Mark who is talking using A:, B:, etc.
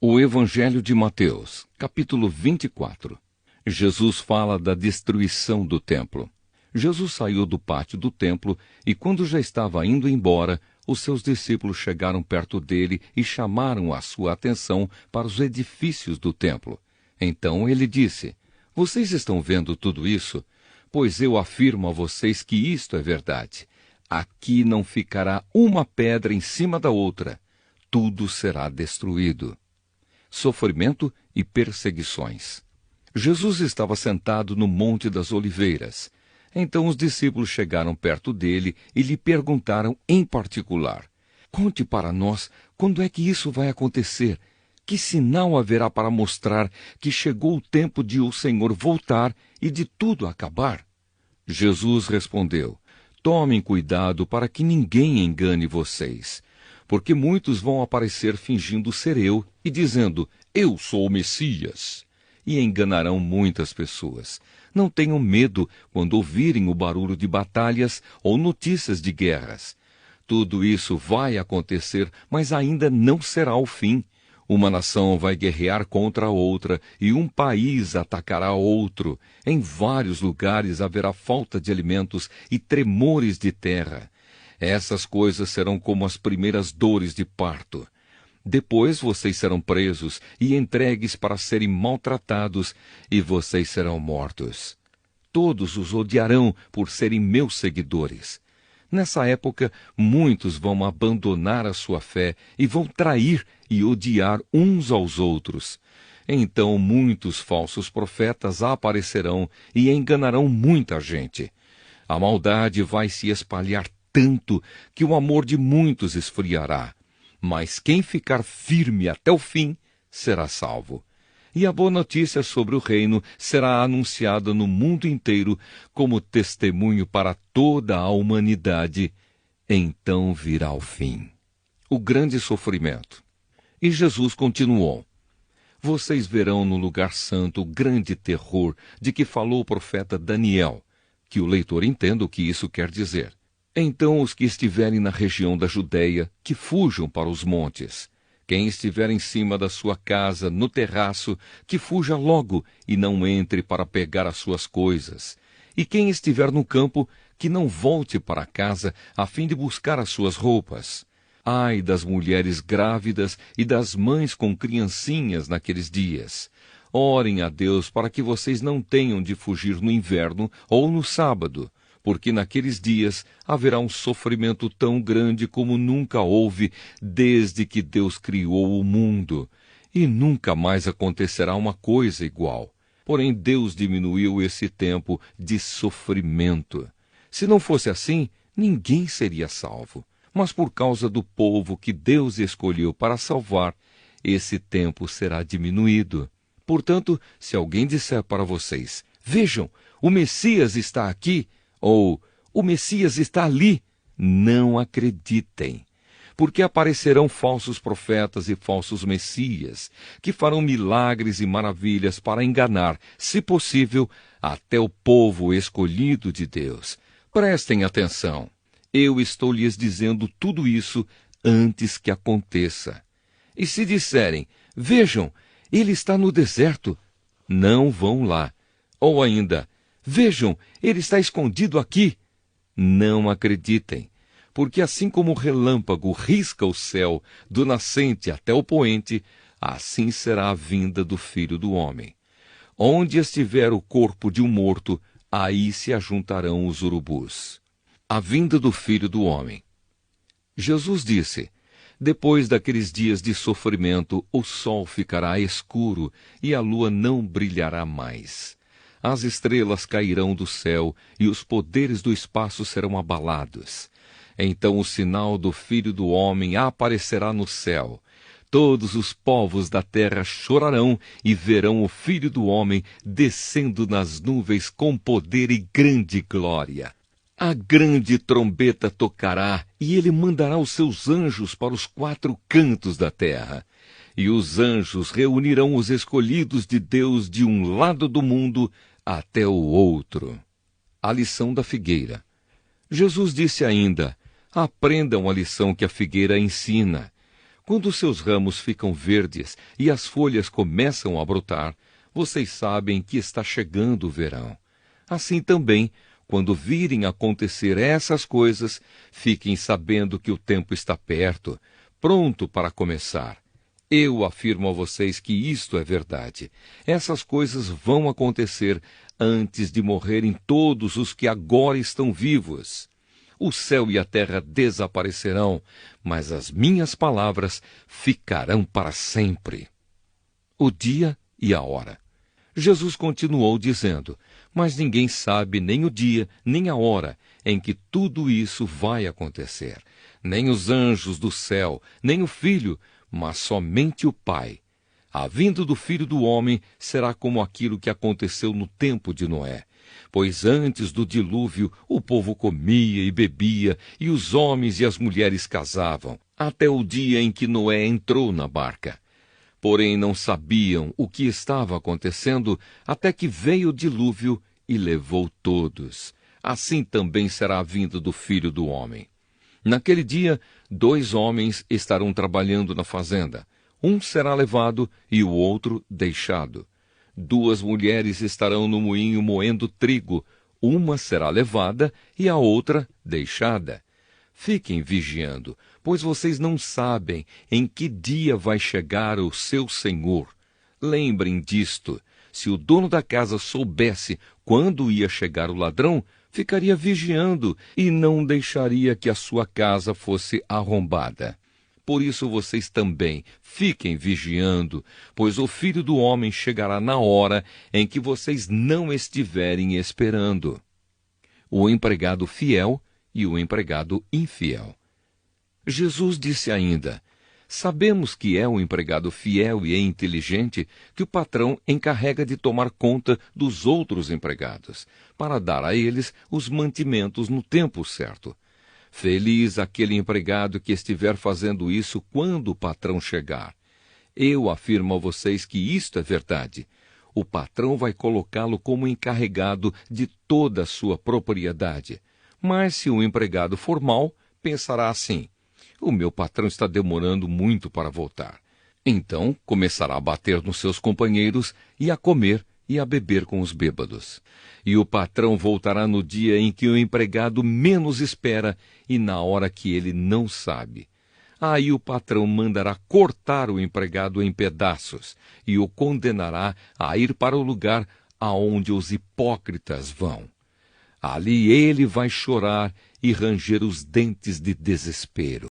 A: O Evangelho de Mateus, capítulo 24. Jesus fala da destruição do templo. Jesus saiu do pátio do templo e, quando já estava indo embora, os seus discípulos chegaram perto dele e chamaram a sua atenção para os edifícios do templo. Então ele disse: "Vocês estão vendo tudo isso? Pois eu afirmo a vocês que isto é verdade. Aqui não ficará uma pedra em cima da outra. Tudo será destruído." Sofrimento e perseguições. Jesus estava sentado no Monte das Oliveiras. Então os discípulos chegaram perto dele e lhe perguntaram em particular: "Conte para nós quando é que isso vai acontecer. Que sinal haverá para mostrar que chegou o tempo de o Senhor voltar e de tudo acabar?" Jesus respondeu: "Tomem cuidado para que ninguém engane vocês. Porque muitos vão aparecer fingindo ser eu e dizendo: 'Eu sou o Messias.' E enganarão muitas pessoas. Não tenham medo quando ouvirem o barulho de batalhas ou notícias de guerras. Tudo isso vai acontecer, mas ainda não será o fim. Uma nação vai guerrear contra a outra e um país atacará outro. Em vários lugares haverá falta de alimentos e tremores de terra. Essas coisas serão como as primeiras dores de parto. Depois vocês serão presos e entregues para serem maltratados, e vocês serão mortos. Todos os odiarão por serem meus seguidores. Nessa época, muitos vão abandonar a sua fé e vão trair e odiar uns aos outros. Então muitos falsos profetas aparecerão e enganarão muita gente. A maldade vai se espalhar tanto que o amor de muitos esfriará. Mas quem ficar firme até o fim será salvo. E a boa notícia sobre o reino será anunciada no mundo inteiro como testemunho para toda a humanidade. Então virá o fim. O grande sofrimento. E Jesus continuou: "Vocês verão no lugar santo o grande terror de que falou o profeta Daniel." Que o leitor entenda o que isso quer dizer. "Então os que estiverem na região da Judéia, que fujam para os montes. Quem estiver em cima da sua casa, no terraço, que fuja logo e não entre para pegar as suas coisas. E quem estiver no campo, que não volte para casa, a fim de buscar as suas roupas. Ai das mulheres grávidas e das mães com criancinhas naqueles dias. Orem a Deus para que vocês não tenham de fugir no inverno ou no sábado, porque naqueles dias haverá um sofrimento tão grande como nunca houve desde que Deus criou o mundo, e nunca mais acontecerá uma coisa igual. Porém, Deus diminuiu esse tempo de sofrimento. Se não fosse assim, ninguém seria salvo. Mas por causa do povo que Deus escolheu para salvar, esse tempo será diminuído. Portanto, se alguém disser para vocês: 'Vejam, o Messias está aqui,' ou 'o Messias está ali,' não acreditem. Porque aparecerão falsos profetas e falsos messias, que farão milagres e maravilhas para enganar, se possível, até o povo escolhido de Deus. Prestem atenção. Eu estou lhes dizendo tudo isso antes que aconteça. E se disserem: 'Vejam, ele está no deserto,' não vão lá. Ou ainda: 'Vejam, ele está escondido aqui,' não acreditem. Porque assim como o relâmpago risca o céu do nascente até o poente, assim será a vinda do Filho do Homem. Onde estiver o corpo de um morto, aí se ajuntarão os urubus." A vinda do Filho do Homem. Jesus disse: "Depois daqueles dias de sofrimento, o sol ficará escuro e a lua não brilhará mais. As estrelas cairão do céu e os poderes do espaço serão abalados. Então o sinal do Filho do Homem aparecerá no céu. Todos os povos da terra chorarão e verão o Filho do Homem descendo nas nuvens com poder e grande glória. A grande trombeta tocará e ele mandará os seus anjos para os 4 cantos da terra. E os anjos reunirão os escolhidos de Deus de um lado do mundo até o outro." A lição da figueira. Jesus disse ainda: "Aprendam a lição que a figueira ensina. Quando seus ramos ficam verdes e as folhas começam a brotar, vocês sabem que está chegando o verão. Assim também, quando virem acontecer essas coisas, fiquem sabendo que o tempo está perto, pronto para começar. Eu afirmo a vocês que isto é verdade. Essas coisas vão acontecer antes de morrerem todos os que agora estão vivos. O céu e a terra desaparecerão, mas as minhas palavras ficarão para sempre. O dia e a hora. Jesus continuou dizendo, mas ninguém sabe nem o dia, nem a hora em que tudo isso vai acontecer. Nem os anjos do céu, nem o Filho, mas somente o Pai. A vinda do Filho do Homem será como aquilo que aconteceu no tempo de Noé. Pois antes do dilúvio, o povo comia e bebia, e os homens e as mulheres casavam, até o dia em que Noé entrou na barca. Porém não sabiam o que estava acontecendo, até que veio o dilúvio e levou todos. Assim também será a vinda do Filho do Homem. Naquele dia, 2 homens estarão trabalhando na fazenda. Um será levado e o outro deixado. 2 mulheres estarão no moinho moendo trigo. Uma será levada e a outra deixada. Fiquem vigiando, pois vocês não sabem em que dia vai chegar o seu senhor. Lembrem disto. Se o dono da casa soubesse quando ia chegar o ladrão, ficaria vigiando e não deixaria que a sua casa fosse arrombada. Por isso vocês também fiquem vigiando, pois o Filho do Homem chegará na hora em que vocês não estiverem esperando. O empregado fiel e o empregado infiel. Jesus disse ainda, sabemos que é um empregado fiel e inteligente que o patrão encarrega de tomar conta dos outros empregados, para dar a eles os mantimentos no tempo certo. Feliz aquele empregado que estiver fazendo isso quando o patrão chegar. Eu afirmo a vocês que isto é verdade. O patrão vai colocá-lo como encarregado de toda a sua propriedade. Mas se o empregado for mau, pensará assim, o meu patrão está demorando muito para voltar. Então começará a bater nos seus companheiros e a comer e a beber com os bêbados. E o patrão voltará no dia em que o empregado menos espera e na hora que ele não sabe. Aí o patrão mandará cortar o empregado em pedaços e o condenará a ir para o lugar aonde os hipócritas vão. Ali ele vai chorar e ranger os dentes de desespero.